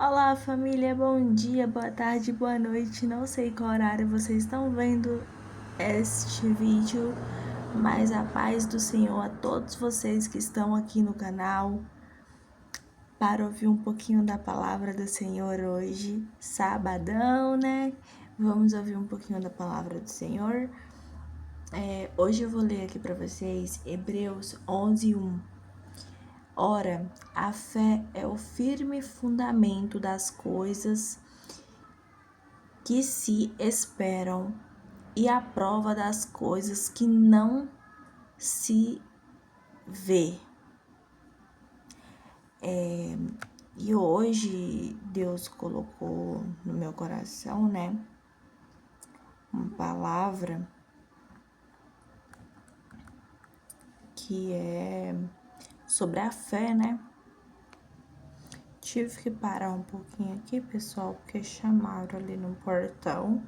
Olá família, bom dia, boa tarde, boa noite. Não sei qual horário vocês estão vendo este vídeo, mas a paz do Senhor a todos vocês que estão aqui no canal para ouvir um pouquinho da palavra do Senhor hoje, sabadão, né? Vamos ouvir um pouquinho da palavra do Senhor. Hoje eu vou ler aqui para vocês Hebreus 11:1. Ora, a fé é o firme fundamento das coisas que se esperam e a prova das coisas que não se vê. E hoje Deus colocou no meu coração, né, uma palavra que é sobre a fé, né? Tive que parar um pouquinho aqui, pessoal, porque chamaram ali no portão,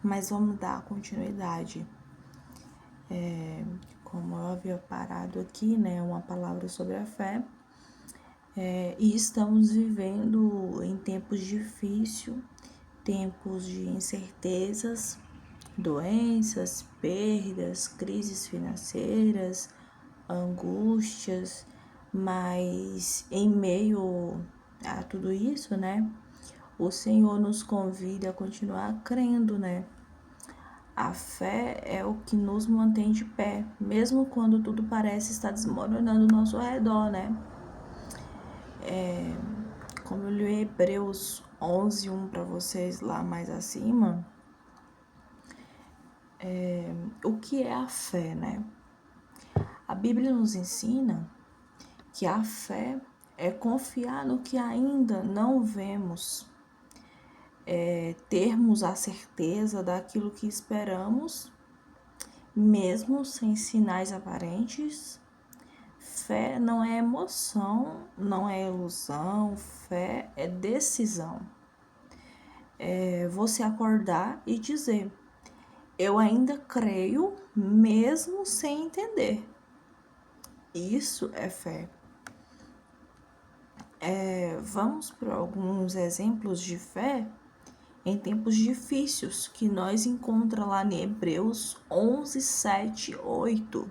mas vamos dar continuidade. Como eu havia parado aqui, né, uma palavra sobre a fé, e estamos vivendo em tempos difíceis, tempos de incertezas, doenças, perdas, crises financeiras, angústias, mas em meio a tudo isso, né, o Senhor nos convida a continuar crendo, né? A fé é o que nos mantém de pé, mesmo quando tudo parece estar desmoronando ao nosso redor, né? Como eu li Hebreus 11:1 para vocês lá mais acima, o que é a fé, né? A Bíblia nos ensina que a fé é confiar no que ainda não vemos, termos a certeza daquilo que esperamos, mesmo sem sinais aparentes. Fé não é emoção, não é ilusão, fé é decisão. É você acordar e dizer: eu ainda creio, mesmo sem entender. Isso é fé. Vamos para alguns exemplos de fé em tempos difíceis que nós encontramos lá em Hebreus 11, 7, 8.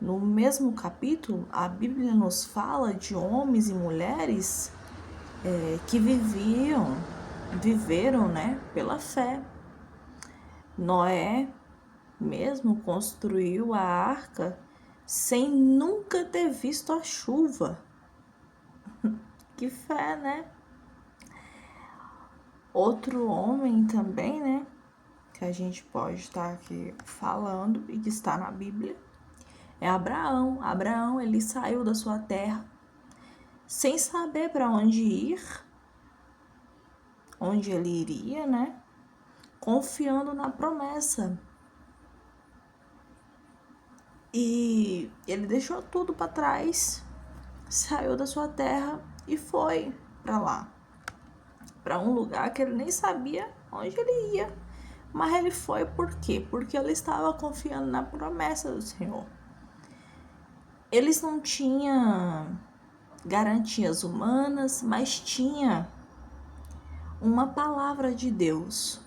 No mesmo capítulo, a Bíblia nos fala de homens e mulheres que viveram, né, pela fé. Noé mesmo construiu a arca sem nunca ter visto a chuva. Que fé, né? Outro homem também, né, que a gente pode estar aqui falando e que está na Bíblia, é Abraão. Abraão, ele saiu da sua terra sem saber para onde ir, onde ele iria, né? Confiando na promessa. E ele deixou tudo para trás, saiu da sua terra e foi para lá, para um lugar que ele nem sabia onde ele ia. Mas ele foi por quê? Porque ele estava confiando na promessa do Senhor. Eles não tinham garantias humanas, mas tinha uma palavra de Deus.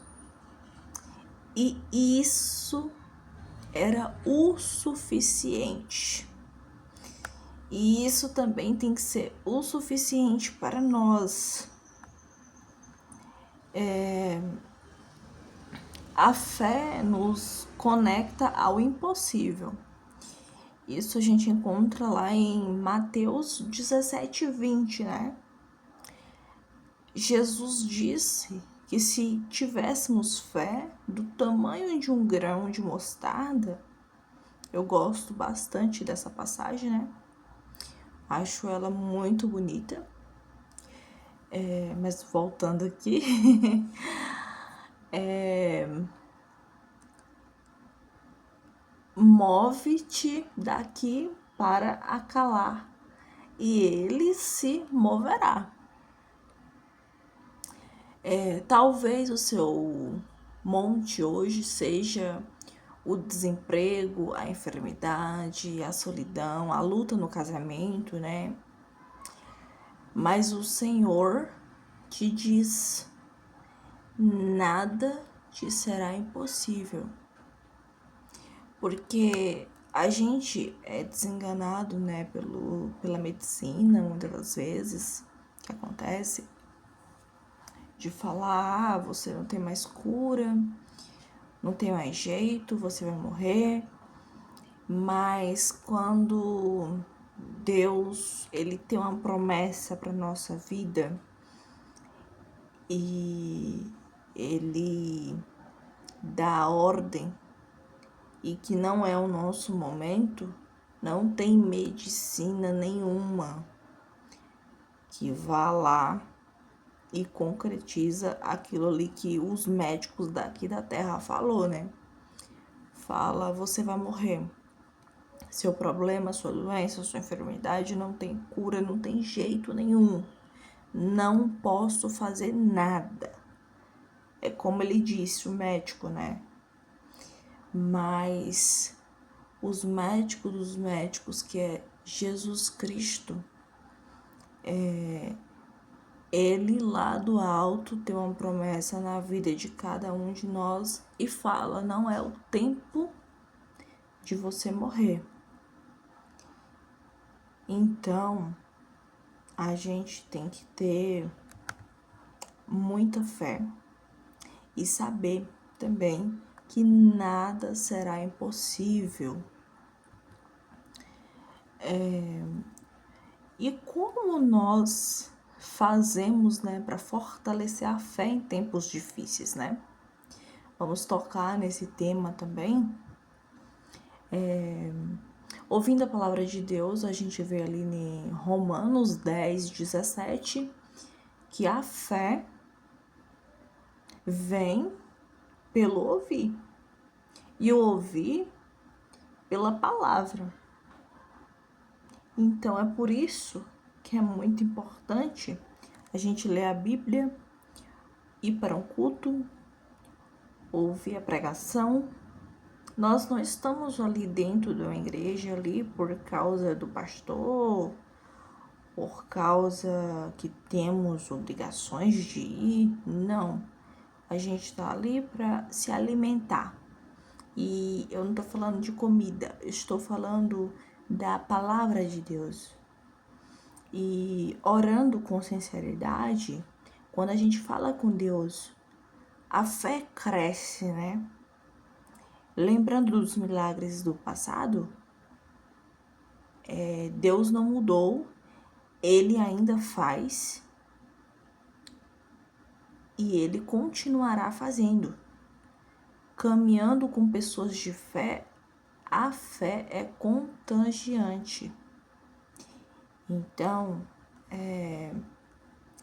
E isso era o suficiente. E isso também tem que ser o suficiente para nós. A fé nos conecta ao impossível. Isso a gente encontra lá em Mateus 17:20, né? Jesus disse que se tivéssemos fé do tamanho de um grão de mostarda, eu gosto bastante dessa passagem, né? Acho ela muito bonita. Mas voltando aqui, move-te daqui para acalar, e ele se moverá. Talvez o seu monte hoje seja o desemprego, a enfermidade, a solidão, a luta no casamento, né? Mas o Senhor te diz: nada te será impossível. Porque a gente é desenganado, né, pela medicina, muitas das vezes, que acontece, de falar, você não tem mais cura, não tem mais jeito, você vai morrer. Mas quando Deus, ele tem uma promessa para nossa vida e ele dá a ordem e que não é o nosso momento, não tem medicina nenhuma que vá lá e concretiza aquilo ali que os médicos daqui da terra falou, né? Fala, você vai morrer. Seu problema, sua doença, sua enfermidade não tem cura, não tem jeito nenhum. Não posso fazer nada. É como ele disse, o médico, né? Mas os médicos dos médicos, que é Jesus Cristo, ele lá do alto tem uma promessa na vida de cada um de nós e fala: não é o tempo de você morrer. Então, a gente tem que ter muita fé e saber também que nada será impossível. E como nós fazemos, né, para fortalecer a fé em tempos difíceis, né? Vamos tocar nesse tema também. Ouvindo a palavra de Deus, a gente vê ali em Romanos 10, 17, que a fé vem pelo ouvir, e o ouvir pela palavra. Então, é por isso que é muito importante a gente ler a Bíblia, ir para um culto, ouvir a pregação. Nós não estamos ali dentro de uma igreja ali por causa do pastor, por causa que temos obrigações de ir. Não. A gente está ali para se alimentar. E eu não estou falando de comida, eu estou falando da palavra de Deus. E orando com sinceridade, quando a gente fala com Deus, a fé cresce, né? Lembrando dos milagres do passado, Deus não mudou, Ele ainda faz e Ele continuará fazendo. Caminhando com pessoas de fé, a fé é contagiante. Então,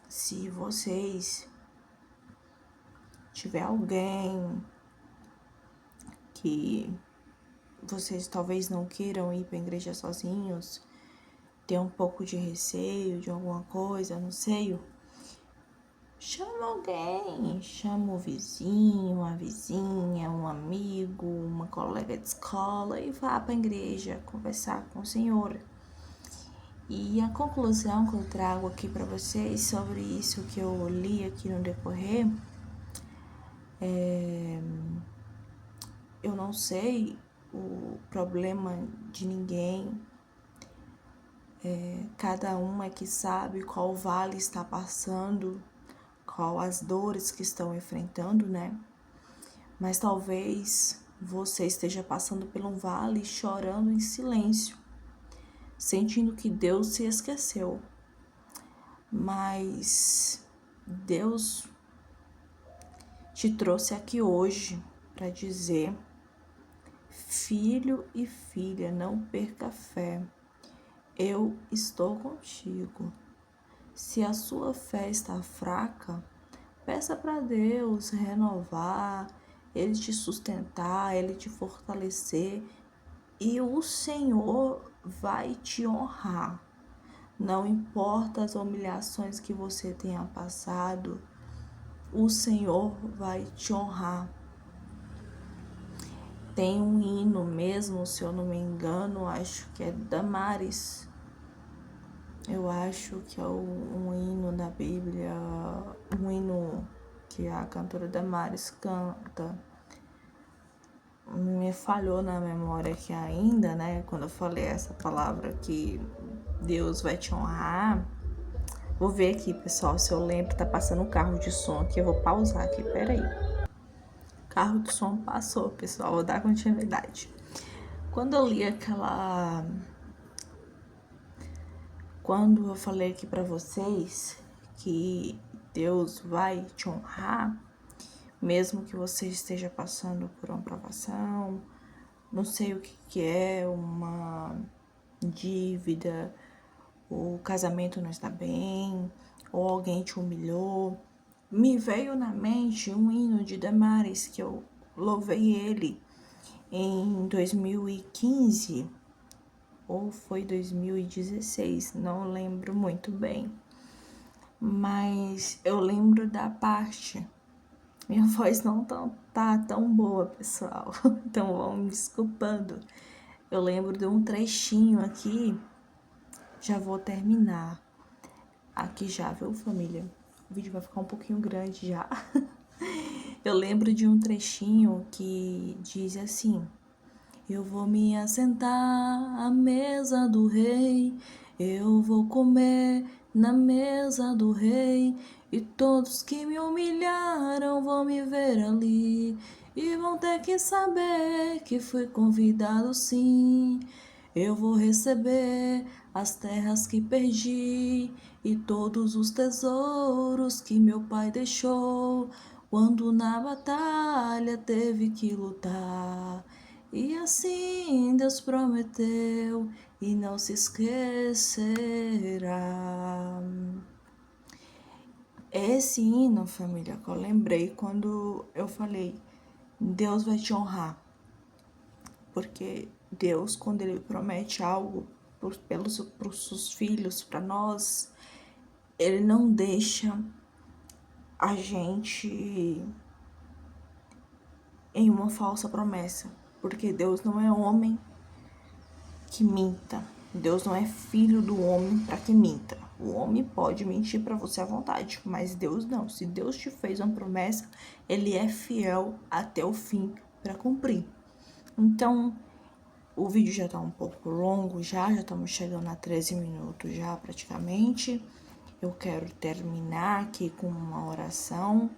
se vocês tiver alguém que vocês talvez não queiram ir para a igreja sozinhos, ter um pouco de receio de alguma coisa, não sei, chama alguém, chama o vizinho, a vizinha, um amigo, uma colega de escola e vá para a igreja conversar com o Senhor. E a conclusão que eu trago aqui para vocês sobre isso que eu li aqui no decorrer, eu não sei o problema de ninguém, cada um é que sabe qual vale está passando, qual as dores que estão enfrentando, né? Mas talvez você esteja passando por um vale chorando em silêncio, sentindo que Deus se esqueceu. Mas Deus te trouxe aqui hoje para dizer: filho e filha, não perca a fé. Eu estou contigo. Se a sua fé está fraca, peça para Deus renovar, Ele te sustentar, Ele te fortalecer e o Senhor vai te honrar. Não importa as humilhações que você tenha passado, o Senhor vai te honrar. Tem um hino mesmo, se eu não me engano, acho que é Damares, Eu acho que é um hino da Bíblia, um hino que a cantora Damares canta. Me falhou na memória que ainda, né, quando eu falei essa palavra que Deus vai te honrar. Vou ver aqui, pessoal, se eu lembro. Tá passando um carro de som aqui, eu vou pausar aqui, peraí. Carro de som passou, pessoal, vou dar continuidade. Quando eu li aquela... Quando eu falei aqui pra vocês que Deus vai te honrar, mesmo que você esteja passando por uma provação, não sei o que é, uma dívida, o casamento não está bem, ou alguém te humilhou. Me veio na mente um hino de Damares que eu louvei ele em 2015 ou foi 2016, não lembro muito bem. Mas eu lembro da parte. Minha voz não tá tão boa, pessoal. Então vão me desculpando. Eu lembro de um trechinho aqui. Já vou terminar. Aqui já, viu, família? O vídeo vai ficar um pouquinho grande já. Eu lembro de um trechinho que diz assim: eu vou me assentar à mesa do rei, eu vou comer na mesa do rei, e todos que me humilharam vão me ver ali, e vão ter que saber que fui convidado sim. Eu vou receber as terras que perdi e todos os tesouros que meu pai deixou quando na batalha teve que lutar. E assim Deus prometeu e não se esquecerá. Esse hino, família, que eu lembrei quando eu falei, Deus vai te honrar. Porque Deus, quando Ele promete algo para os seus filhos, para nós, Ele não deixa a gente em uma falsa promessa. Porque Deus não é homem que minta. Deus não é filho do homem para que minta. O homem pode mentir para você à vontade, mas Deus não. Se Deus te fez uma promessa, Ele é fiel até o fim para cumprir. Então, o vídeo já tá um pouco longo, já estamos chegando a 13 minutos já praticamente. Eu quero terminar aqui com uma oração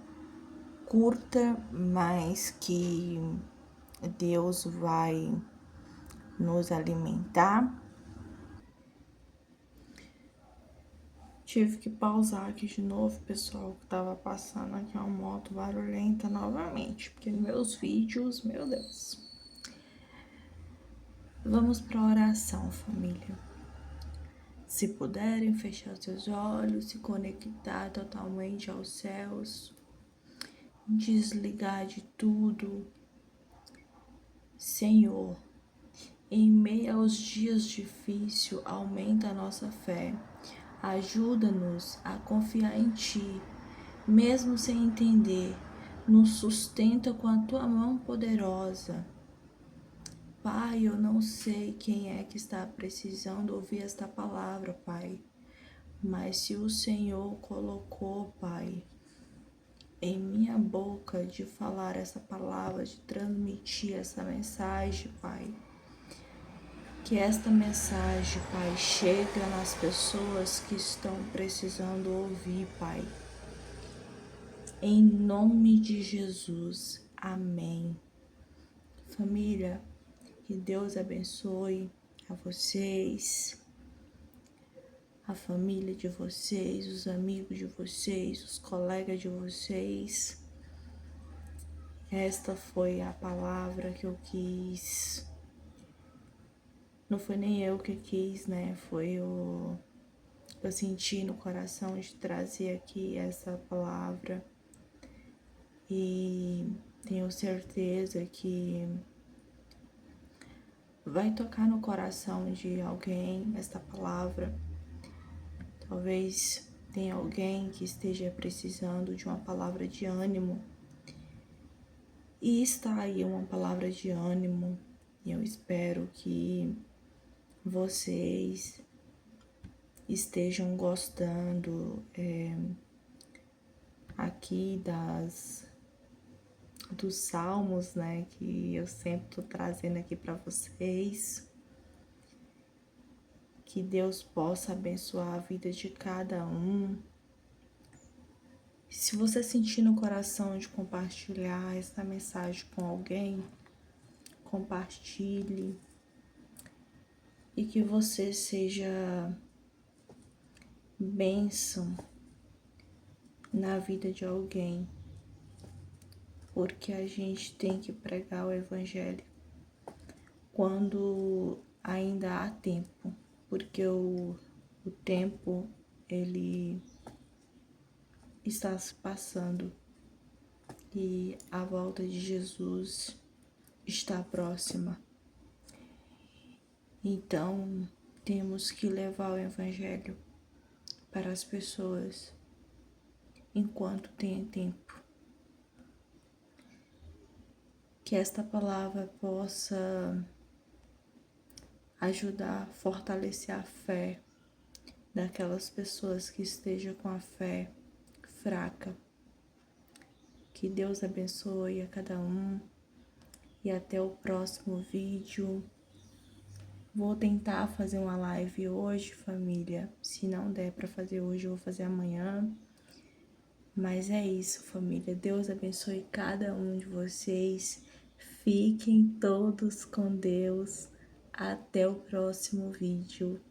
curta, mas que Deus vai nos alimentar. Tive que pausar aqui de novo, pessoal, que tava passando aqui uma moto barulhenta novamente, porque meus vídeos, meu Deus. Vamos para a oração, família. Se puderem, fechar seus olhos, se conectar totalmente aos céus, desligar de tudo. Senhor, em meio aos dias difíceis, aumenta a nossa fé. Ajuda-nos a confiar em Ti, mesmo sem entender. Nos sustenta com a Tua mão poderosa. Pai, eu não sei quem é que está precisando ouvir esta palavra, Pai. Mas se o Senhor colocou, Pai, em minha boca de falar essa palavra, de transmitir essa mensagem, Pai, que esta mensagem, Pai, chega nas pessoas que estão precisando ouvir, Pai. Em nome de Jesus. Amém. Família, que Deus abençoe a vocês, a família de vocês, os amigos de vocês, os colegas de vocês. Esta foi a palavra que eu quis. Não foi nem eu que quis, né? Eu senti no coração de trazer aqui essa palavra. E tenho certeza que vai tocar no coração de alguém esta palavra. Talvez tenha alguém que esteja precisando de uma palavra de ânimo. E está aí uma palavra de ânimo. E eu espero que vocês estejam gostando aqui dos salmos, né, que eu sempre tô trazendo aqui para vocês. Que Deus possa abençoar a vida de cada um. Se você sentir no coração de compartilhar essa mensagem com alguém, compartilhe. E que você seja bênção na vida de alguém, porque a gente tem que pregar o Evangelho quando ainda há tempo, porque o tempo ele está se passando e a volta de Jesus está próxima. Então temos que levar o Evangelho para as pessoas enquanto tem tempo. Que esta palavra possa ajudar a fortalecer a fé daquelas pessoas que estejam com a fé fraca. Que Deus abençoe a cada um e até o próximo vídeo. Vou tentar fazer uma live hoje, família. Se não der para fazer hoje, eu vou fazer amanhã. Mas é isso, família. Deus abençoe cada um de vocês. Fiquem todos com Deus. Até o próximo vídeo.